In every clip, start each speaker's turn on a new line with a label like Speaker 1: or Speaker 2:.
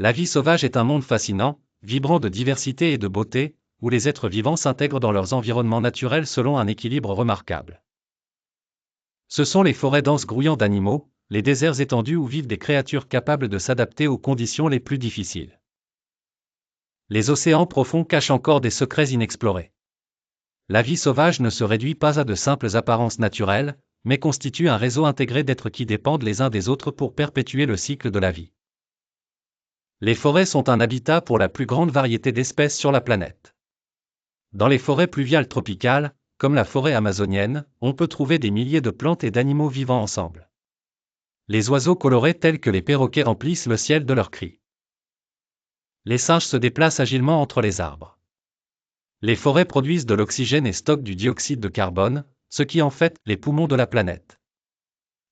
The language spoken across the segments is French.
Speaker 1: La vie sauvage est un monde fascinant, vibrant de diversité et de beauté, où les êtres vivants s'intègrent dans leurs environnements naturels selon un équilibre remarquable. Ce sont les forêts denses grouillant d'animaux, les déserts étendus où vivent des créatures capables de s'adapter aux conditions les plus difficiles. Les océans profonds cachent encore des secrets inexplorés. La vie sauvage ne se réduit pas à de simples apparences naturelles, mais constitue un réseau intégré d'êtres qui dépendent les uns des autres pour perpétuer le cycle de la vie. Les forêts sont un habitat pour la plus grande variété d'espèces sur la planète. Dans les forêts pluviales tropicales, comme la forêt amazonienne, on peut trouver des milliers de plantes et d'animaux vivant ensemble. Les oiseaux colorés tels que les perroquets remplissent le ciel de leurs cris. Les singes se déplacent agilement entre les arbres. Les forêts produisent de l'oxygène et stockent du dioxyde de carbone, ce qui en fait les poumons de la planète.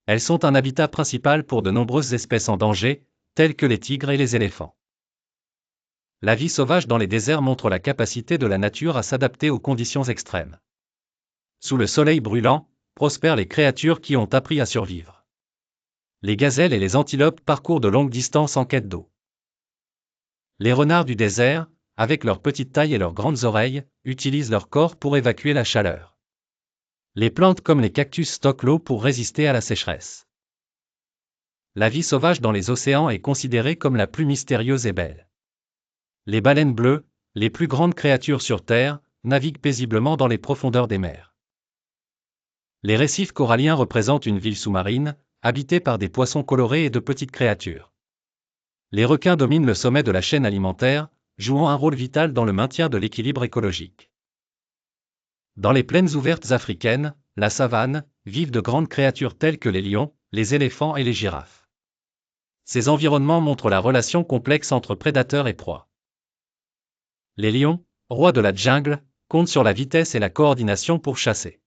Speaker 1: Elles sont un habitat principal pour de nombreuses espèces en danger, telles que les tigres et les éléphants. La vie sauvage dans les déserts montre la capacité de la nature à s'adapter aux conditions extrêmes. Sous le soleil brûlant, prospèrent les créatures qui ont appris à survivre. Les gazelles et les antilopes parcourent de longues distances en quête d'eau. Les renards du désert, avec leur petite taille et leurs grandes oreilles, utilisent leur corps pour évacuer la chaleur. Les plantes comme les cactus stockent l'eau pour résister à la sécheresse. La vie sauvage dans les océans est considérée comme la plus mystérieuse et belle. Les baleines bleues, les plus grandes créatures sur Terre, naviguent paisiblement dans les profondeurs des mers. Les récifs coralliens représentent une ville sous-marine, habitée par des poissons colorés et de petites créatures. Les requins dominent le sommet de la chaîne alimentaire, jouant un rôle vital dans le maintien de l'équilibre écologique. Dans les plaines ouvertes africaines, la savane, vivent de grandes créatures telles que les lions, les éléphants et les girafes. Ces environnements montrent la relation complexe entre prédateurs et proies. Les lions, rois de la jungle, comptent sur la vitesse et la coordination pour chasser.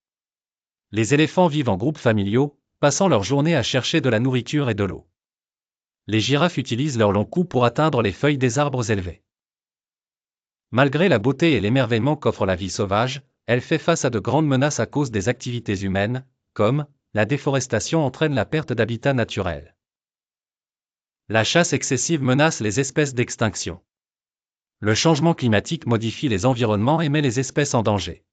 Speaker 1: Les éléphants vivent en groupes familiaux, passant leur journée à chercher de la nourriture et de l'eau. Les girafes utilisent leurs longs coups pour atteindre les feuilles des arbres élevés. Malgré la beauté et l'émerveillement qu'offre la vie sauvage, elle fait face à de grandes menaces à cause des activités humaines, comme la déforestation entraîne la perte d'habitats naturels. La chasse excessive menace les espèces d'extinction. Le changement climatique modifie les environnements et met les espèces en danger.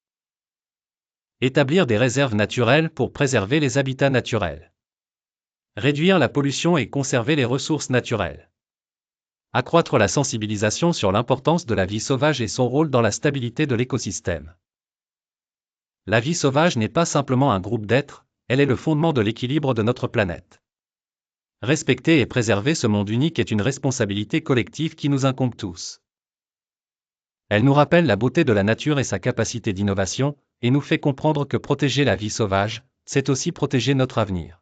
Speaker 1: Établir des réserves naturelles pour préserver les habitats naturels. Réduire la pollution et conserver les ressources naturelles. Accroître la sensibilisation sur l'importance de la vie sauvage et son rôle dans la stabilité de l'écosystème. La vie sauvage n'est pas simplement un groupe d'êtres, elle est le fondement de l'équilibre de notre planète. Respecter et préserver ce monde unique est une responsabilité collective qui nous incombe tous. Elle nous rappelle la beauté de la nature et sa capacité d'innovation, et nous fait comprendre que protéger la vie sauvage, c'est aussi protéger notre avenir.